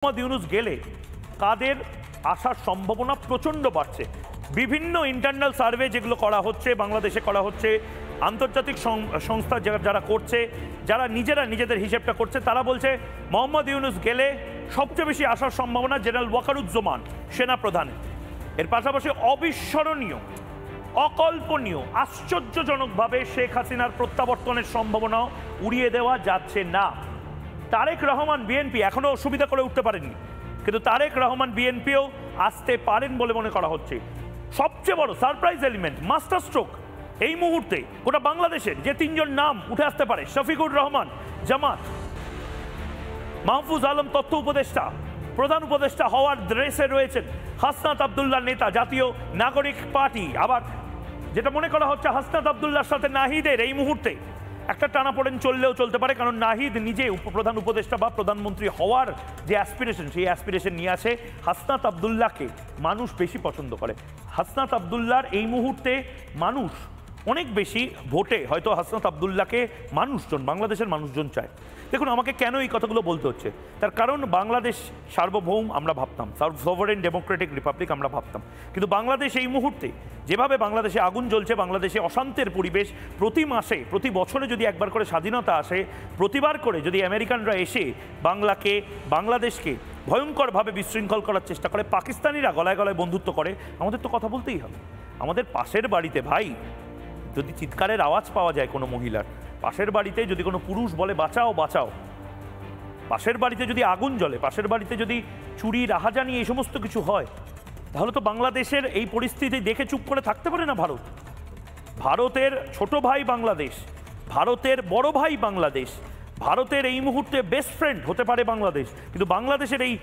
মোহাম্মদ ইউনূস গেলে কাদের আসার সম্ভাবনা প্রচণ্ড বাড়ছে। বিভিন্ন ইন্টারনাল সার্ভে যেগুলো করা হচ্ছে, বাংলাদেশে করা হচ্ছে, আন্তর্জাতিক সংস্থা যারা করছে, যারা নিজেদের হিসেবটা করছে, তারা বলছে মোহাম্মদ ইউনূস গেলে সবচেয়ে বেশি আসার সম্ভাবনা জেনারেল ওয়াকারুজ্জামান সেনাপ্রধানের। এর পাশাপাশি অবিস্মরণীয়, অকল্পনীয়, আশ্চর্যজনকভাবে শেখ হাসিনার প্রত্যাবর্তনের সম্ভাবনাও উড়িয়ে দেওয়া যাচ্ছে না। তারেক রহমান বিএনপি এখনও সুবিধা করে উঠতে পারেননি, কিন্তু তারেক রহমান বিএনপিও আসতে পারেন বলে মনে করা হচ্ছে। সবচেয়ে বড় সারপ্রাইজ এলিমেন্ট, মাস্টার স্ট্রোক এই মুহূর্তে গোটা বাংলাদেশের যে তিনজন নাম উঠে আসতে পারে, শফিকুর রহমান জামাত, মাহফুজ আলম তথ্য উপদেষ্টা, প্রধান উপদেষ্টা হওয়ার রেসে রয়েছেন হাসনাত আবদুল্লাহ নেতা জাতীয় নাগরিক পার্টি। আবার যেটা মনে করা হচ্ছে হাসনাত আবদুল্লাহর সাথে নাহিদের এই মুহূর্তে একটা টানাপোড়েন চললেও চলতে পারে, কারণ নাহিদ নিজে প্রধান উপদেষ্টা বা প্রধানমন্ত্রী হওয়ার যে অ্যাসপিরেশন, সেই অ্যাসপিরেশন নিয়ে আসে। হাসনাত আবদুল্লাহকে মানুষ বেশি পছন্দ করে। হাসনাত আবদুল্লাহর এই মুহূর্তে মানুষ অনেক বেশি ভোটে হয়তো হাসনাত আবদুল্লাহকে বাংলাদেশের মানুষজন চায়। দেখুন, আমাকে কেন এই কথাগুলো বলতে হচ্ছে, তার কারণ বাংলাদেশ সার্বভৌম আমরা ভাবতাম, সভারেন ডেমোক্রেটিক রিপাবলিক আমরা ভাবতাম, কিন্তু বাংলাদেশ এই মুহূর্তে যেভাবে বাংলাদেশে আগুন জ্বলছে, বাংলাদেশে অশান্তির পরিবেশ, প্রতি মাসে প্রতি বছরে যদি একবার করে স্বাধীনতা আসে, প্রতিবার করে যদি আমেরিকানরা এসে বাংলাদেশকে ভয়ঙ্করভাবে বিশৃঙ্খল করার চেষ্টা করে, পাকিস্তানিরা গলায় গলায় বন্ধুত্ব করে, আমাদের তো কথা বলতেই হবে। আমাদের পাশের বাড়িতে ভাই যদি চিৎকারের আওয়াজ পাওয়া যায় কোনো মহিলার, পাশের বাড়িতে যদি কোনো পুরুষ বলে বাঁচাও বাঁচাও, পাশের বাড়িতে যদি আগুন জ্বলে, পাশের বাড়িতে যদি চুরি রাহাজানি এই সমস্ত কিছু হয়, তাহলে তো বাংলাদেশের এই পরিস্থিতি দেখে চুপ করে থাকতে পারে না ভারত। ভারতের ছোট ভাই বাংলাদেশ, ভারতের বড় ভাই বাংলাদেশ, ভারতের এই মুহূর্তে বেস্ট ফ্রেন্ড হতে পারে বাংলাদেশ, কিন্তু বাংলাদেশের এই